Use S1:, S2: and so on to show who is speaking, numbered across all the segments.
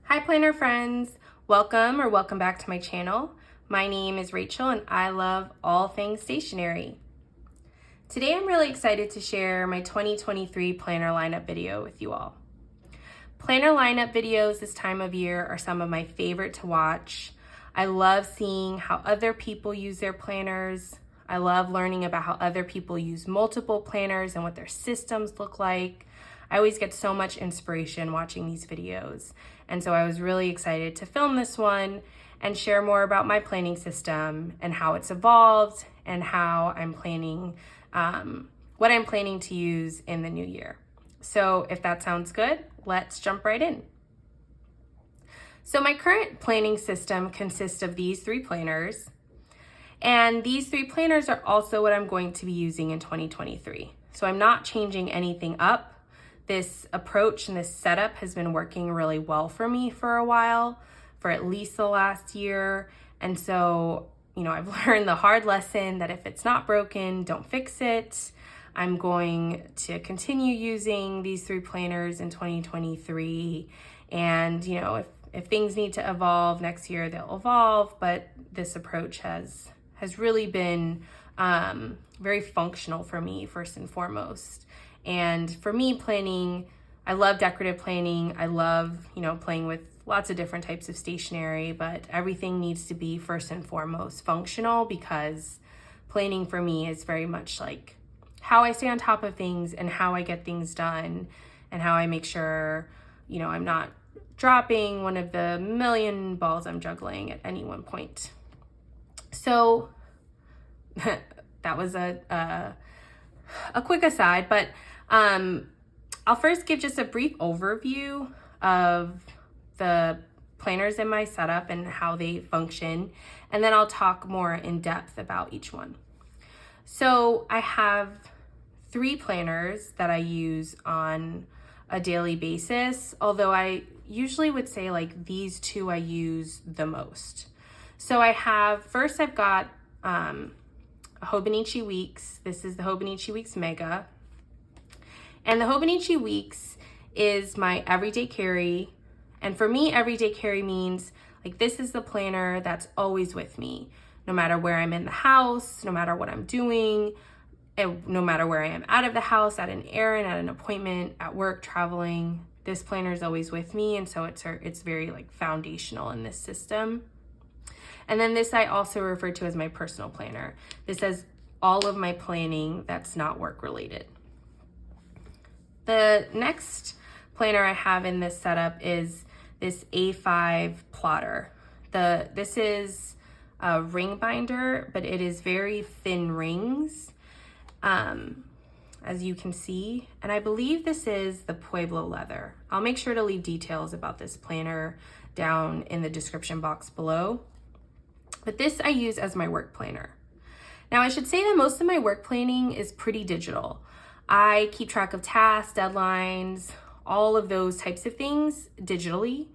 S1: Hi planner friends, welcome back to my channel. My name is Rachel and I love all things stationery. Today I'm really excited to share my 2023 planner lineup video with you all. Planner lineup videos this time of year are some of my favorite to watch. I love seeing how other people use their planners. I love learning about how other people use multiple planners and what their systems look like. I always get so much inspiration watching these videos. And so I was really excited to film this one and share more about my planning system and how it's evolved and how I'm planning, what I'm planning to use in the new year. So if that sounds good, let's jump right in. So my current planning system consists of these three planners. And these three planners are also what I'm going to be using in 2023. So I'm not changing anything up. This approach and this setup has been working really well for me for a while, for at least the last year. And so, I've learned the hard lesson that if it's not broken, don't fix it. I'm going to continue using these three planners in 2023. And, if things need to evolve next year, they'll evolve. But this approach has really been very functional for me, first and foremost. And for me, planning, I love decorative planning. I love, playing with lots of different types of stationery, but everything needs to be first and foremost functional, because planning for me is very much like how I stay on top of things and how I get things done and how I make sure, I'm not dropping one of the million balls I'm juggling at any one point. So that was a quick aside, but I'll first give just a brief overview of the planners in my setup and how they function, and then I'll talk more in depth about each one. So I have three planners that I use on a daily basis, although I usually would say like these two I use the most. So I've got Hobonichi Weeks. This is the Hobonichi Weeks Mega. And the Hobonichi Weeks is my everyday carry. And for me, everyday carry means like this is the planner that's always with me, no matter where I'm in the house, no matter what I'm doing, and no matter where I am out of the house, at an errand, at an appointment, at work, traveling. This planner is always with me. And so it's very like foundational in this system. And then this I also refer to as my personal planner. This has all of my planning that's not work related. The next planner I have in this setup is this A5 plotter. This is a ring binder, but it is very thin rings, as you can see. And I believe this is the Pueblo leather. I'll make sure to leave details about this planner down in the description box below. But this I use as my work planner. Now I should say that most of my work planning is pretty digital. I keep track of tasks, deadlines, all of those types of things digitally.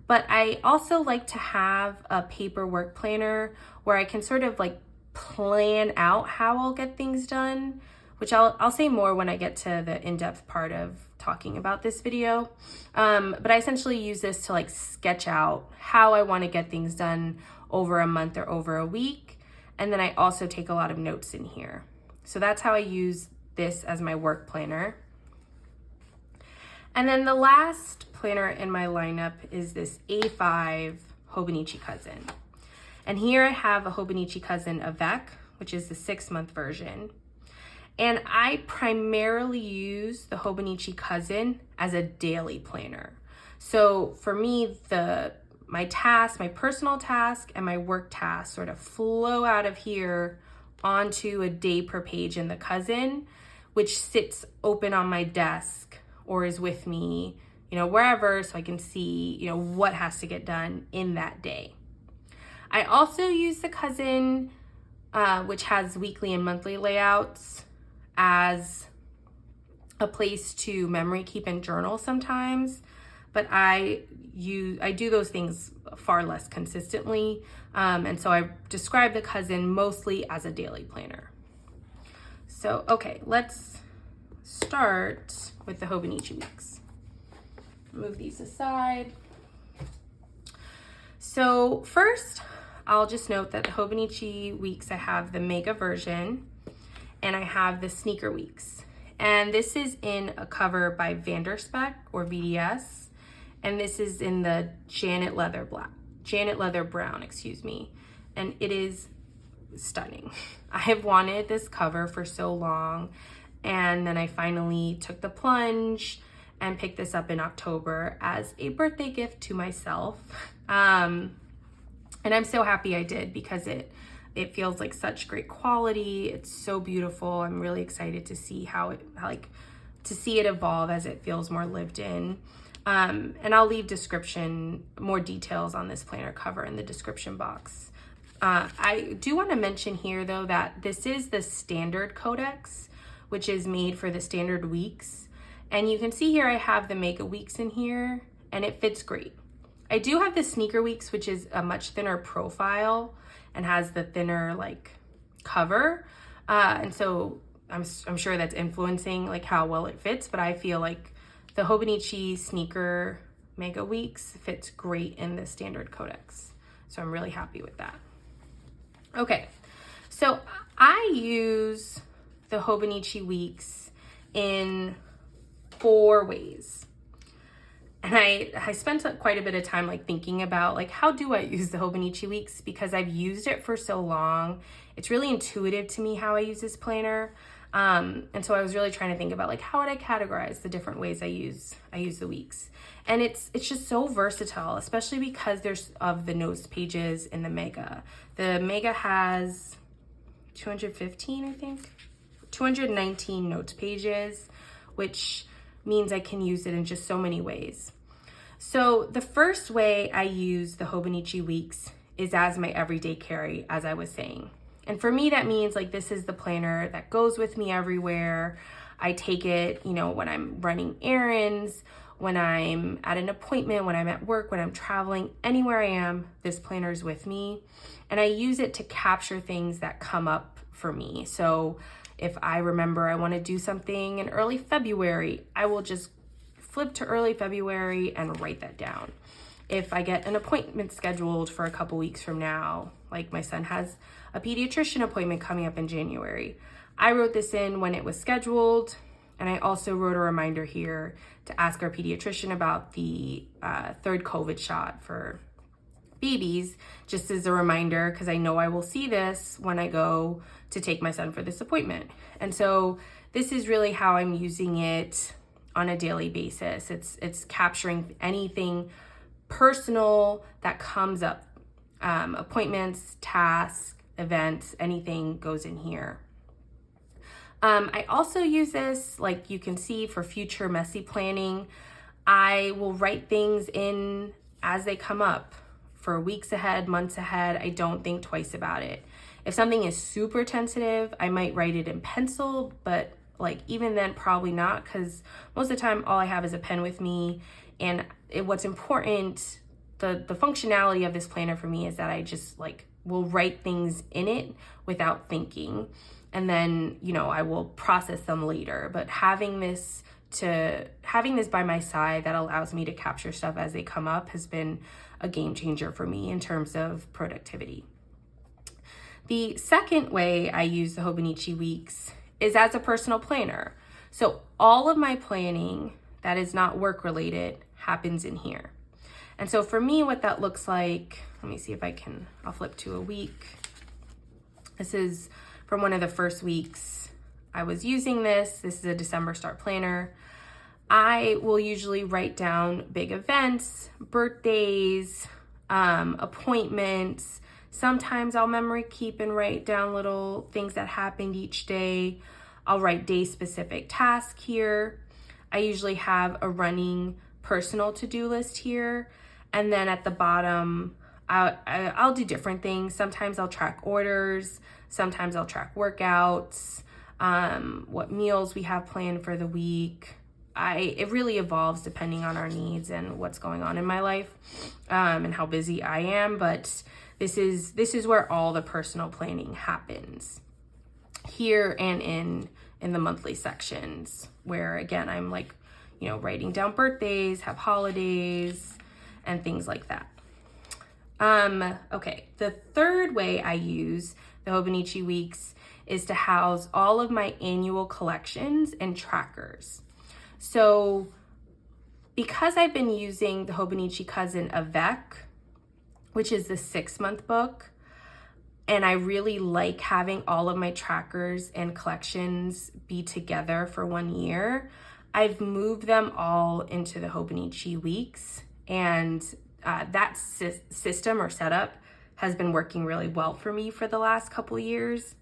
S1: But I also like to have a paper work planner where I can sort of like plan out how I'll get things done, which I'll say more when I get to the in-depth part of talking about this video. But I essentially use this to like sketch out how I want to get things done over a month or over a week. And then I also take a lot of notes in here. So that's how I use this as my work planner. And then the last planner in my lineup is this A5 Hobonichi Cousin. And here I have a Hobonichi Cousin avec, which is the 6-month version. And I primarily use the Hobonichi Cousin as a daily planner. So for me, my personal task and my work task sort of flow out of here onto a day per page in the Cousin, which sits open on my desk or is with me, wherever, so I can see, what has to get done in that day. I also use the Cousin, which has weekly and monthly layouts, as a place to memory keep and journal sometimes, but I do those things far less consistently. And so I describe the Cousin mostly as a daily planner. So, okay, let's start with the Hobonichi Weeks. Move these aside. So first, I'll just note that the Hobonichi Weeks, I have the Mega version and I have the Sneaker Weeks. And this is in a cover by Vanderspec or VDS. And this is in the Janet Leather Brown, excuse me. And it is stunning. I have wanted this cover for so long. And then I finally took the plunge and picked this up in October as a birthday gift to myself. And I'm so happy I did because it feels like such great quality. It's so beautiful. I'm really excited to see to see it evolve as it feels more lived in. And I'll leave more details on this planner cover in the description box. I do want to mention here though that this is the standard codex, which is made for the standard weeks. And you can see here I have the Mega Weeks in here and it fits great. I do have the Sneaker Weeks, which is a much thinner profile and has the thinner cover. And so I'm sure that's influencing how well it fits, but I feel like the Hobonichi Sneaker Mega Weeks fits great in the standard codex. So I'm really happy with that. Okay, so I use the Hobonichi Weeks in 4 ways. And I spent quite a bit of time thinking about how do I use the Hobonichi Weeks, because I've used it for so long. It's really intuitive to me how I use this planner. And so I was really trying to think about how would I categorize the different ways I use the weeks. And it's just so versatile, especially because there's of the notes pages in the Mega. The Mega has 215, I think, 219 notes pages, which means I can use it in just so many ways. So the first way I use the Hobonichi Weeks is as my everyday carry, as I was saying. And for me, that means this is the planner that goes with me everywhere. I take it, when I'm running errands, when I'm at an appointment, when I'm at work, when I'm traveling, anywhere I am, this planner is with me. And I use it to capture things that come up for me. So if I remember I want to do something in early February, I will just flip to early February and write that down. If I get an appointment scheduled for a couple weeks from now, my son has a pediatrician appointment coming up in January, I wrote this in when it was scheduled. And I also wrote a reminder here to ask our pediatrician about the 3rd COVID shot for babies, just as a reminder, because I know I will see this when I go to take my son for this appointment. And so this is really how I'm using it on a daily basis. It's capturing anything personal that comes up, appointments, tasks, events, anything goes in here. I also use this, you can see, for future messy planning. I will write things in as they come up for weeks ahead, months ahead. I don't think twice about it. If something is super tentative, I might write it in pencil, but even then probably not, because most of the time all I have is a pen with me. And what's important, the functionality of this planner for me is that I just will write things in it without thinking. And then, I will process them later. But having this by my side that allows me to capture stuff as they come up has been a game changer for me in terms of productivity. The second way I use the Hobonichi Weeks is as a personal planner. So all of my planning that is not work related happens in here. And so for me, what that looks like, let me see if I'll flip to a week. This is from one of the first weeks I was using this. This is a December start planner. I will usually write down big events, birthdays, appointments. Sometimes I'll memory keep and write down little things that happened each day. I'll write day specific tasks here. I usually have a running personal to-do list here. And then at the bottom, I'll do different things. Sometimes I'll track orders. Sometimes I'll track workouts, what meals we have planned for the week. It really evolves depending on our needs and what's going on in my life, and how busy I am. But this is where all the personal planning happens, here and in the monthly sections, where again I'm writing down birthdays, have holidays, and things like that. Okay, the third way I use the Hobonichi Weeks is to house all of my annual collections and trackers. So because I've been using the Hobonichi Cousin avec, which is the 6-month book, and I really like having all of my trackers and collections be together for 1 year, I've moved them all into the Hobonichi Weeks, and that system or setup has been working really well for me for the last couple years.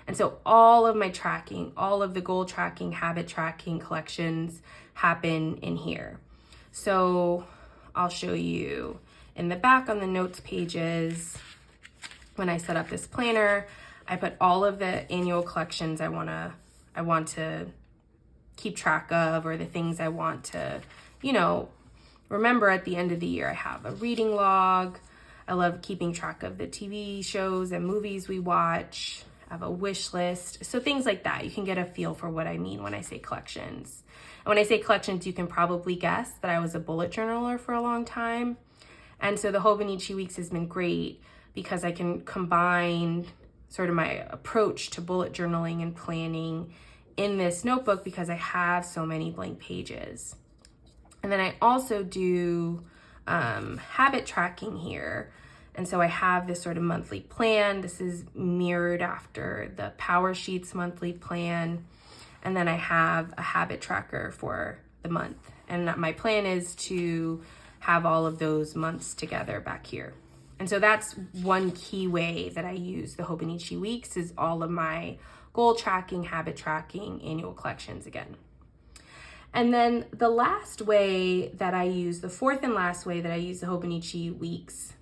S1: And so all of my tracking, all of the goal tracking, habit tracking collections happen in here. So I'll show you in the back on the notes pages. When I set up this planner, I put all of the annual collections I want to keep track of, or the things I want to, remember at the end of the year. I have a reading log. I love keeping track of the TV shows and movies we watch. I have a wish list. So things like that. You can get a feel for what I mean when I say collections. And when I say collections, you can probably guess that I was a bullet journaler for a long time. And so the Hobonichi Weeks has been great because I can combine sort of my approach to bullet journaling and planning in this notebook because I have so many blank pages. And then I also do habit tracking here. And so I have this sort of monthly plan. This is mirrored after the Power Sheets monthly plan. And then I have a habit tracker for the month. And my plan is to have all of those months together back here. And so that's one key way that I use the Hobonichi Weeks, is all of my goal tracking, habit tracking, annual collections again. And then the last way that I use, the fourth and last way that I use the Hobonichi Weeks,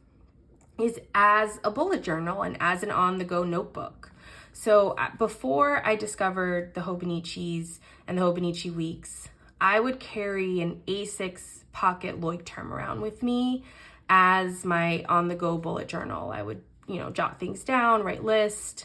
S1: is as a bullet journal and as an on-the-go notebook. So before I discovered the Hobonichis and the Hobonichi Weeks, I would carry an A6 pocket Leuchtturm around with me as my on-the-go bullet journal. I would, jot things down, write lists,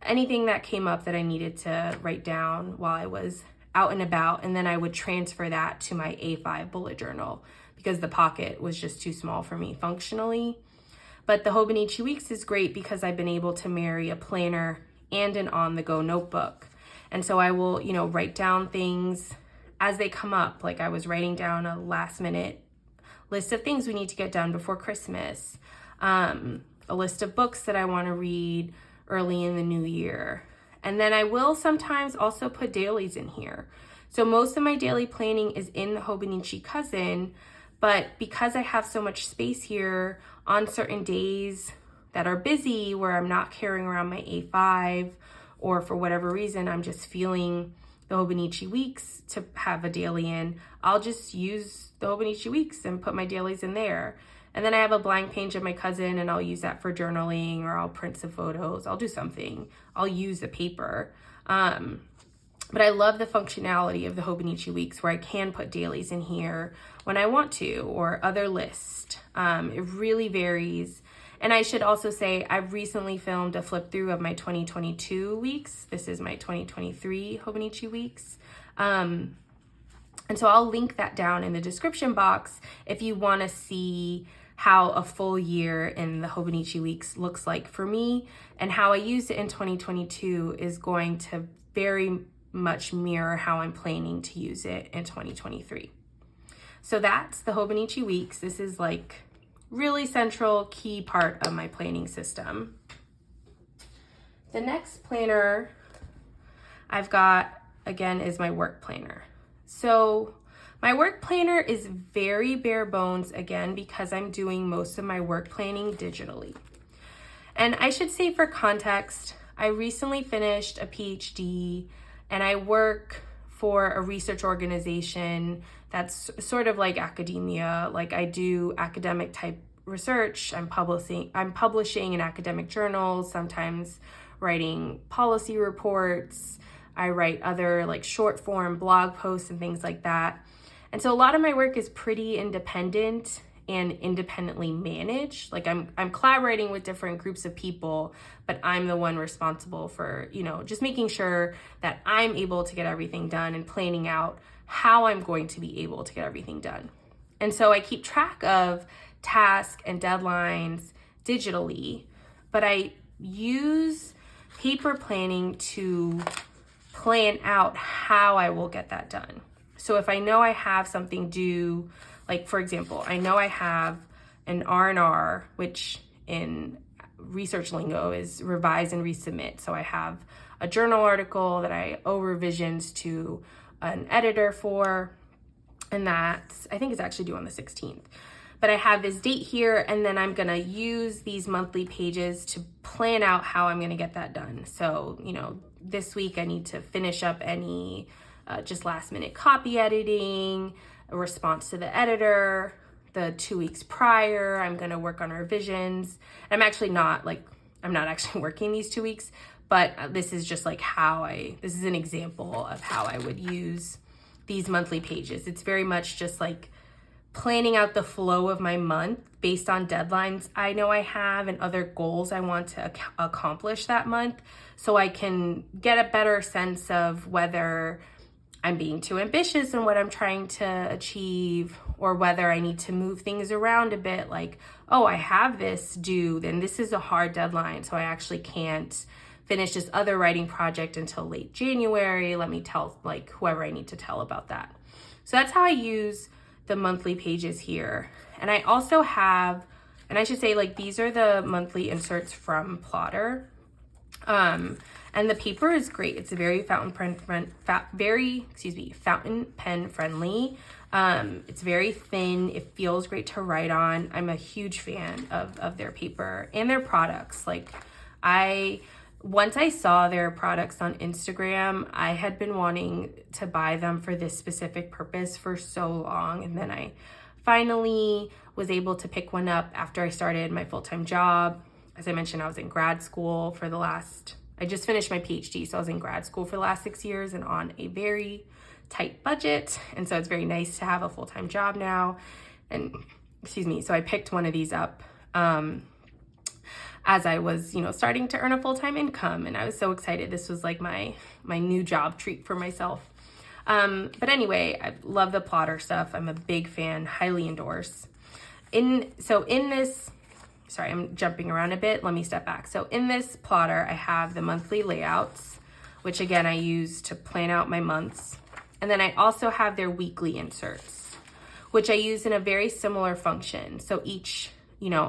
S1: anything that came up that I needed to write down while I was out and about, and then I would transfer that to my A5 bullet journal because the pocket was just too small for me functionally. But the Hobonichi Weeks is great because I've been able to marry a planner and an on-the-go notebook. And so I will, write down things as they come up. Like I was writing down a last-minute list of things we need to get done before Christmas, a list of books that I want to read early in the new year. And then I will sometimes also put dailies in here. So most of my daily planning is in the Hobonichi Cousin, but because I have so much space here, on certain days that are busy where I'm not carrying around my A5, or for whatever reason I'm just feeling the Hobonichi Weeks to have a daily in, I'll just use the Hobonichi Weeks and put my dailies in there. And then I have a blank page of my cousin, and I'll use that for journaling, or I'll print some photos. I'll do something. I'll use the paper. But I love the functionality of the Hobonichi Weeks where I can put dailies in here when I want to, or other lists. It really varies. And I should also say, I've recently filmed a flip through of my 2022 weeks. This is my 2023 Hobonichi Weeks. And so I'll link that down in the description box if you want to see how a full year in the Hobonichi Weeks looks like for me, and how I used it in 2022 is going to very much mirror how I'm planning to use it in 2023. So that's the Hobonichi Weeks. This is like really central, key part of my planning system. The next planner I've got, again, is my work planner. So my work planner is very bare bones, again, because I'm doing most of my work planning digitally. And I should say, for context, I recently finished a PhD, and I work for a research organization that's sort of like academia. Like, I do academic type research. I'm publishing in academic journals, sometimes writing policy reports. I write other like short form blog posts and things like that. And so a lot of my work is pretty independent and independently managed. Like I'm collaborating with different groups of people, but I'm the one responsible for, just making sure that I'm able to get everything done and planning out how I'm going to be able to get everything done. And so I keep track of tasks and deadlines digitally, but I use paper planning to plan out how I will get that done. So if I know I have something due, like for example, I know I have an R&R, which in research lingo is revise and resubmit. So I have a journal article that I owe revisions to an editor for, and that's, I think it's actually due on the 16th. But I have this date here, and then I'm gonna use these monthly pages to plan out how I'm gonna get that done. So, you know, this week I need to finish up any just last minute copy editing, a response to the editor. The 2 weeks prior, I'm gonna work on revisions. I'm not actually working these 2 weeks, but this is just like this is an example of how I would use these monthly pages. It's very much just like planning out the flow of my month based on deadlines I know I have and other goals I want to accomplish that month, so I can get a better sense of whether I'm being too ambitious in what I'm trying to achieve, or whether I need to move things around a bit, like, oh, I have this due, then this is a hard deadline, so I actually can't finish this other writing project until late January. Let me tell like whoever I need to tell about that. So that's how I use the monthly pages here. And I also have, and I should say, like, these are the monthly inserts from Plotter. And the paper is great. It's a very fountain pen friendly. It's very thin. It feels great to write on. I'm a huge fan of their paper and their products. Like, once I saw their products on Instagram, I had been wanting to buy them for this specific purpose for so long. And then I finally was able to pick one up after I started my full-time job. As I mentioned, I was in grad school I just finished my PhD, so I was in grad school for the last 6 years and on a very tight budget. And so it's very nice to have a full-time job now. And so I picked one of these up as I was, starting to earn a full-time income, and I was so excited. This was like my new job treat for myself. But anyway, I love the Plotter stuff. I'm a big fan, highly endorse. Sorry, I'm jumping around a bit. Let me step back. So in this Plotter, I have the monthly layouts, which again, I use to plan out my months. And then I also have their weekly inserts, which I use in a very similar function. So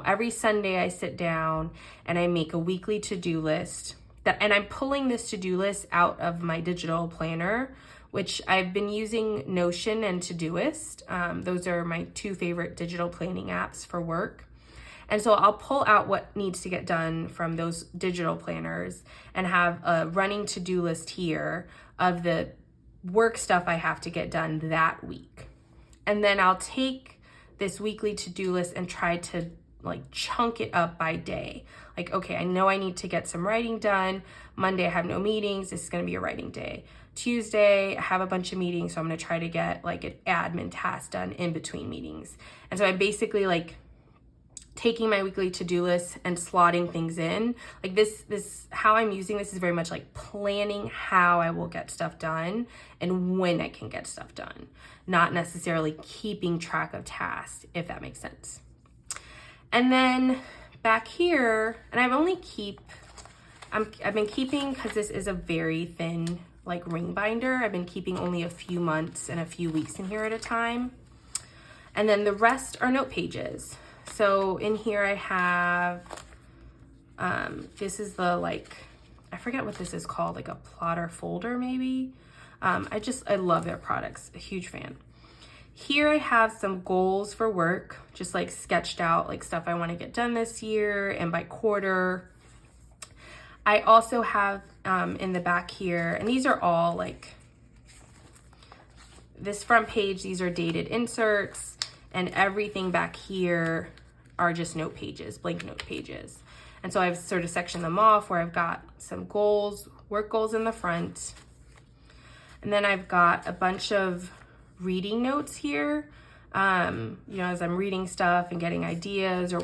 S1: every Sunday I sit down and I make a weekly to-do list and I'm pulling this to-do list out of my digital planner, which I've been using Notion and Todoist. Those are my two favorite digital planning apps for work. And so I'll pull out what needs to get done from those digital planners and have a running to-do list here of the work stuff I have to get done that week. And then I'll take this weekly to-do list and try to chunk it up by day. Like, okay, I know I need to get some writing done. Monday, I have no meetings. This is going to be a writing day. Tuesday, I have a bunch of meetings, so I'm going to try to get an admin task done in between meetings. And so I'm basically taking my weekly to-do list and slotting things in. How I'm using this is very much like planning how I will get stuff done and when I can get stuff done, not necessarily keeping track of tasks, if that makes sense. And then back here, and I've been keeping, because this is a very thin ring binder, I've been keeping only a few months and a few weeks in here at a time. And then the rest are note pages. So in here I have, this is the I forget what this is called, a Plotter folder maybe. I love their products, a huge fan. Here I have some goals for work, just sketched out, stuff I want to get done this year and by quarter. I also have in the back here, and these are all this front page, these are dated inserts, and everything back here are just note pages, blank note pages. And so I've sort of sectioned them off where I've got some goals, work goals in the front. And then I've got a bunch of reading notes here. As I'm reading stuff and getting ideas, or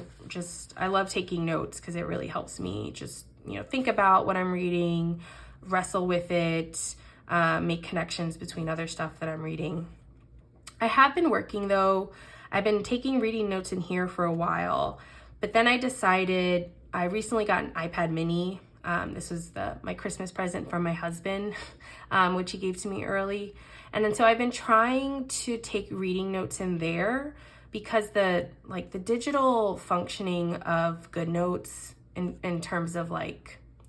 S1: I love taking notes because it really helps me just, think about what I'm reading, wrestle with it, make connections between other stuff that I'm reading. I have been working though. I've been taking reading notes in here for a while, But then I decided, I recently got an iPad mini. This was my Christmas present from my husband, which he gave to me early. And then so I've been trying to take reading notes in there, because the digital functioning of GoodNotes in terms of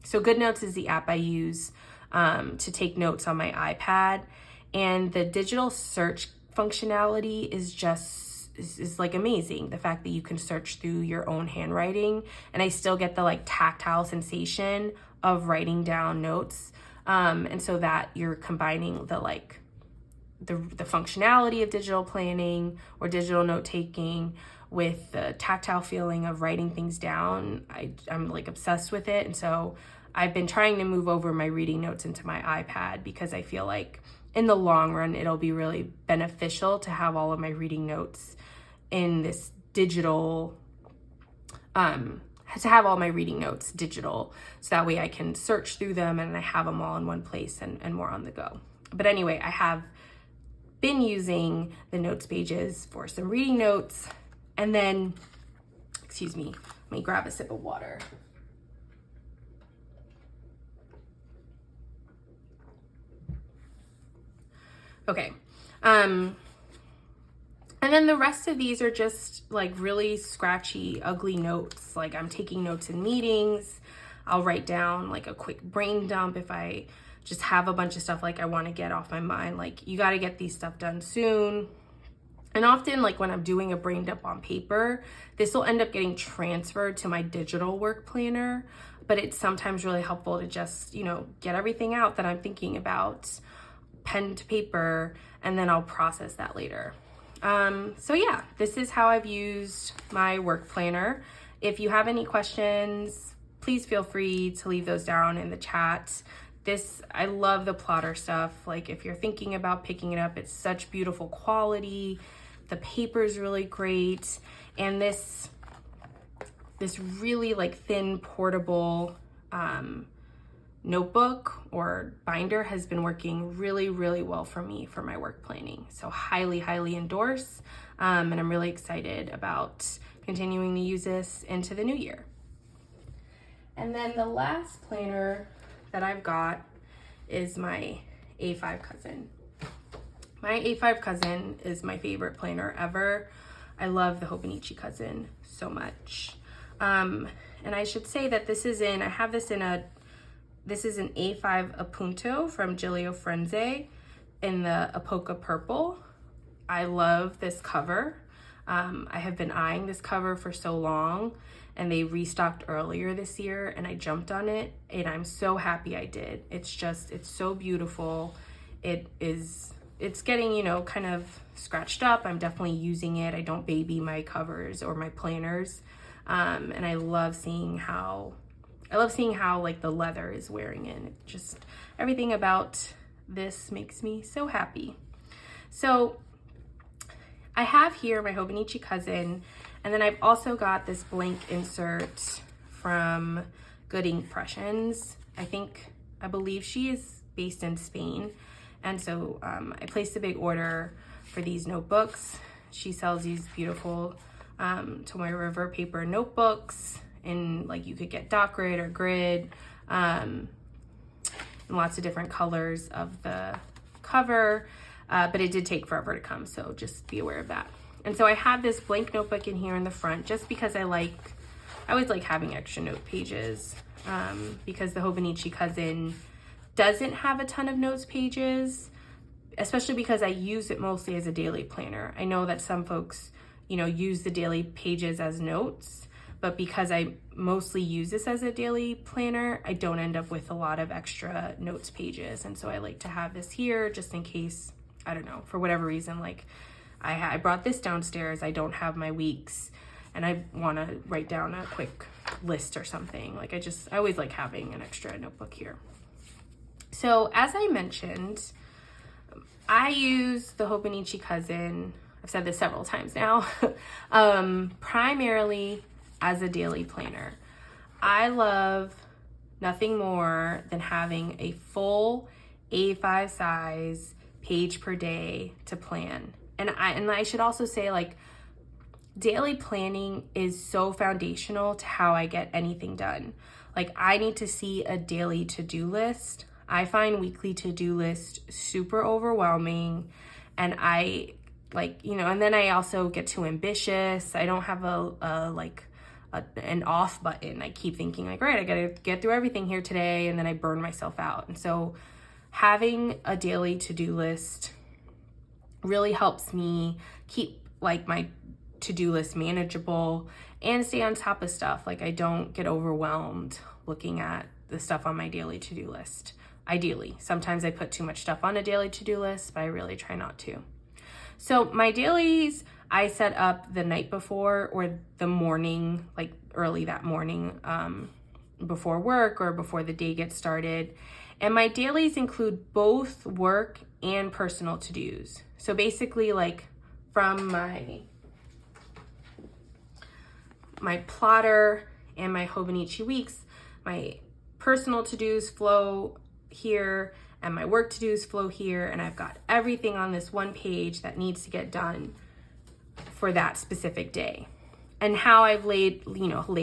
S1: so GoodNotes is the app I use to take notes on my iPad, and the digital search functionality is like amazing. The fact that you can search through your own handwriting, and I still get the tactile sensation of writing down notes, and so that you're combining the functionality of digital planning or digital note taking with the tactile feeling of writing things down. I'm obsessed with it, and so I've been trying to move over my reading notes into my iPad, because I feel like in the long run it'll be really beneficial to have all of my reading notes in this digital, to have all my reading notes digital, so that way I can search through them and I have them all in one place and more on the go. But anyway, I have been using the notes pages for some reading notes, and then, excuse me, let me grab a sip of water. Okay, and then the rest of these are just really scratchy, ugly notes. I'm taking notes in meetings. I'll write down a quick brain dump if I just have a bunch of stuff I want to get off my mind. You got to get these stuff done soon. And often when I'm doing a brain dump on paper, this will end up getting transferred to my digital work planner, but it's sometimes really helpful to just, get everything out that I'm thinking about, pen to paper, and then I'll process that later. So yeah, this is how I've used my work planner. If you have any questions, please feel free to leave those down in the chat. I love the plotter stuff. If you're thinking about picking it up, it's such beautiful quality. The paper is really great. And this really thin, portable notebook or binder has been working really, really well for me for my work planning. So highly, highly endorse. And I'm really excited about continuing to use this into the new year. And then the last planner that I've got is my A5 Cousin. My A5 Cousin is my favorite planner ever. I love the Hobonichi Cousin so much. And I should say that this is an A5 Appunto from Giulio Frenze in the Apoca Purple. I love this cover. I have been eyeing this cover for so long, and they restocked earlier this year, and I jumped on it, and I'm so happy I did. It's so beautiful. It's getting, kind of scratched up. I'm definitely using it. I don't baby my covers or my planners. And I love seeing how the leather is wearing in. Just everything about this makes me so happy. So I have here my Hobonichi Cousin, and then I've also got this blank insert from Good Impressions. I believe she is based in Spain. And so I placed a big order for these notebooks. She sells these beautiful Tomoe River paper notebooks, and you could get dot grid or grid, and lots of different colors of the cover, but it did take forever to come, so just be aware of that. And so I have this blank notebook in here in the front, just because I always like having extra note pages, because the Hobonichi Cousin doesn't have a ton of notes pages, especially because I use it mostly as a daily planner. I know that some folks, use the daily pages as notes, but because I mostly use this as a daily planner, I don't end up with a lot of extra notes pages. And so I like to have this here just in case, I don't know, for whatever reason, I brought this downstairs, I don't have my weeks, and I want to write down a quick list or something. I always like having an extra notebook here. So as I mentioned, I use the Hobonichi Cousin, I've said this several times now, primarily as a daily planner. I love nothing more than having a full A5 size page per day to plan. And I should also say, daily planning is so foundational to how I get anything done. Like, I need to see a daily to-do list. I find weekly to-do list super overwhelming, and I and then I also get too ambitious. I don't have an off button. I keep thinking like, right, I gotta get through everything here today, and then I burn myself out. And so having a daily to-do list really helps me keep like my to-do list manageable and stay on top of stuff. Like, I don't get overwhelmed looking at the stuff on my daily to-do list. Ideally, sometimes I put too much stuff on a daily to-do list, but I really try not to. So my dailies, I set up the night before or the morning, like early that morning, before work or before the day gets started. And my dailies include both work and personal to-dos. So basically, like, from my plotter and my Hobonichi Weeks, my personal to-dos flow here and my work to-dos flow here, and I've got everything on this one page that needs to get done for that specific day. And how I've lay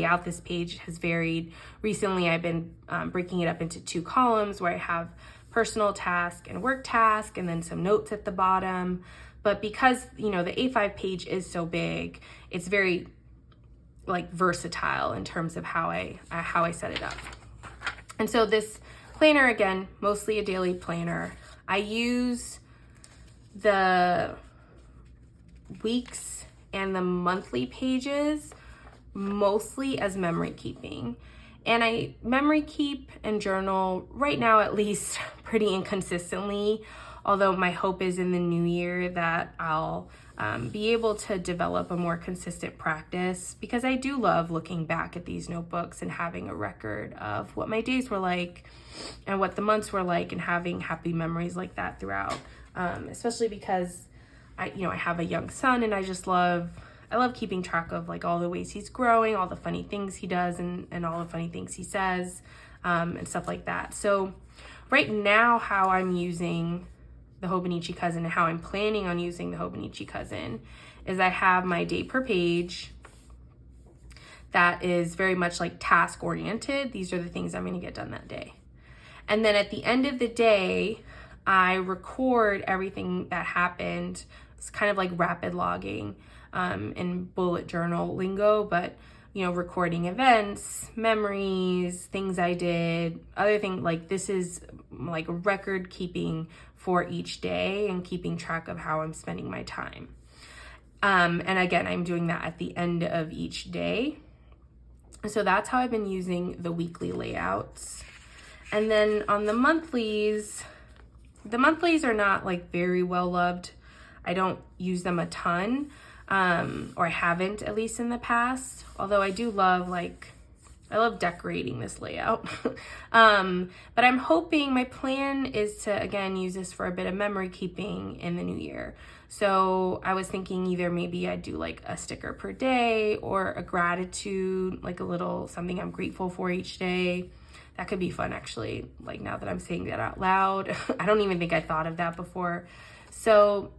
S1: out this page has varied. Recently, I've been breaking it up into 2 columns where I have personal task and work task, and then some notes at the bottom. But because, the A5 page is so big, it's very like versatile in terms of how I set it up. And so this planner, again, mostly a daily planner. I use the weeks and the monthly pages mostly as memory keeping. And I memory keep and journal right now, at least, pretty inconsistently, although my hope is in the new year that I'll be able to develop a more consistent practice, because I do love looking back at these notebooks and having a record of what my days were like and what the months were like, and having happy memories like that throughout, especially because I have a young son, and I love keeping track of like all the ways he's growing, all the funny things he does, and all the funny things he says, and stuff like that. So right now, how I'm using the Hobonichi Cousin and how I'm planning on using the Hobonichi Cousin is I have my day per page that is very much like task oriented. These are the things I'm going to get done that day. And then at the end of the day, I record everything that happened. It's kind of like rapid logging in bullet journal lingo, but recording events, memories, things I did, other things. Like, this is like record keeping for each day and keeping track of how I'm spending my time. And again, I'm doing that at the end of each day. So that's how I've been using the weekly layouts. And then on the monthlies are not like very well loved. I don't use them a ton, or I haven't, at least in the past. Although I do love I love decorating this layout. But I'm hoping, my plan is to, again, use this for a bit of memory keeping in the new year. So I was thinking either maybe I'd do like a sticker per day, or a gratitude, like a little something I'm grateful for each day. That could be fun, actually, like now that I'm saying that out loud. I don't even think I thought of that before. So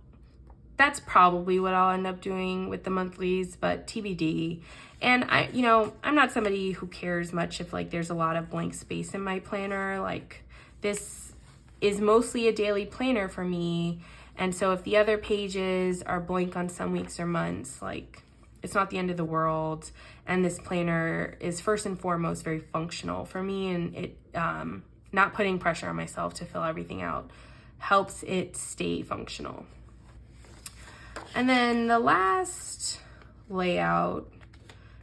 S1: that's probably what I'll end up doing with the monthlies, but TBD. And I'm not somebody who cares much if like there's a lot of blank space in my planner. Like, this is mostly a daily planner for me. And so if the other pages are blank on some weeks or months, like, it's not the end of the world. And this planner is first and foremost very functional for me, and it not putting pressure on myself to fill everything out helps it stay functional. And then the last layout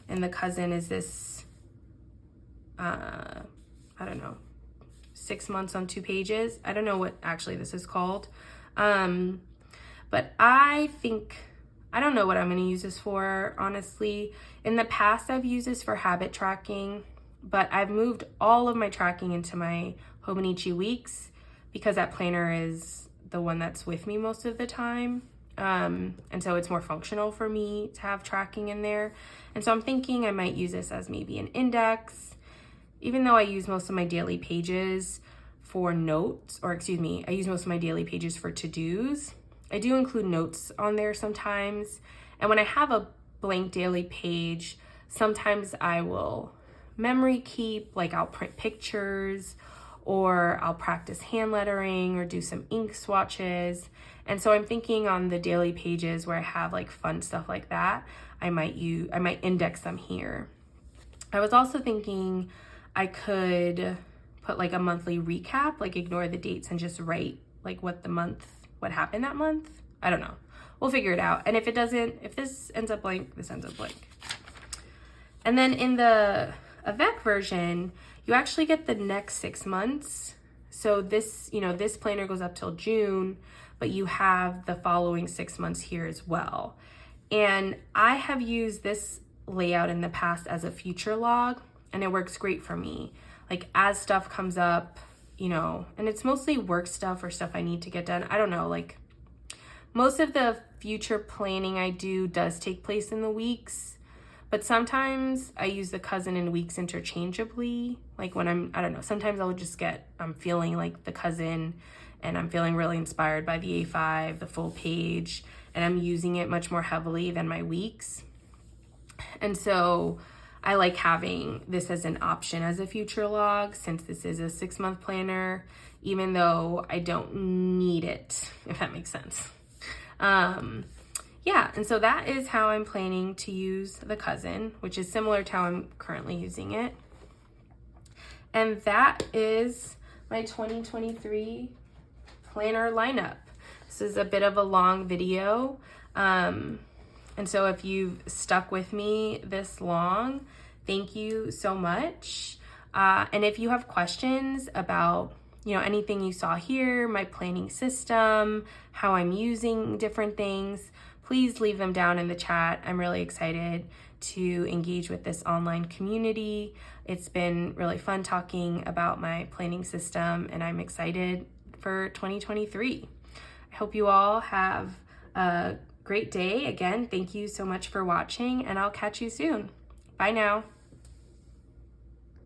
S1: in the Cousin is this, 6 months on 2 pages. I don't know what actually this is called. But I don't know what I'm going to use this for, honestly. In the past, I've used this for habit tracking, but I've moved all of my tracking into my Hobonichi Weeks, because that planner is the one that's with me most of the time. And so it's more functional for me to have tracking in there. And so I'm thinking I might use this as maybe an index, even though I use most of my daily pages for notes, I use most of my daily pages for to-dos. I do include notes on there sometimes. And when I have a blank daily page, sometimes I will memory keep, like I'll print pictures, or I'll practice hand lettering or do some ink swatches. And so I'm thinking on the daily pages where I have like fun stuff like that, I might index them here. I was also thinking I could put like a monthly recap, like ignore the dates and just write like what happened that month. I don't know. We'll figure it out. And if this ends up blank, this ends up blank. And then in the avec version, you actually get the next 6 months. So this planner goes up till June, but you have the following 6 months here as well. And I have used this layout in the past as a future log, and it works great for me. Like as stuff comes up, and it's mostly work stuff or stuff I need to get done. I don't know, like most of the future planning I do does take place in the weeks, but sometimes I use the cousin and weeks interchangeably. Like when sometimes I'm feeling like the cousin and I'm feeling really inspired by the A5, the full page, and I'm using it much more heavily than my weeks. And so I like having this as an option as a future log, since this is a 6-month planner, even though I don't need it, if that makes sense. Yeah, and so that is how I'm planning to use the cousin, which is similar to how I'm currently using it. And that is my 2023 planner lineup. This is a bit of a long video. And so if you've stuck with me this long, thank you so much. And if you have questions about, anything you saw here, my planning system, how I'm using different things, please leave them down in the chat. I'm really excited to engage with this online community. It's been really fun talking about my planning system, and I'm excited for 2023. I hope you all have a great day. Again, thank you so much for watching, and I'll catch you soon. Bye now.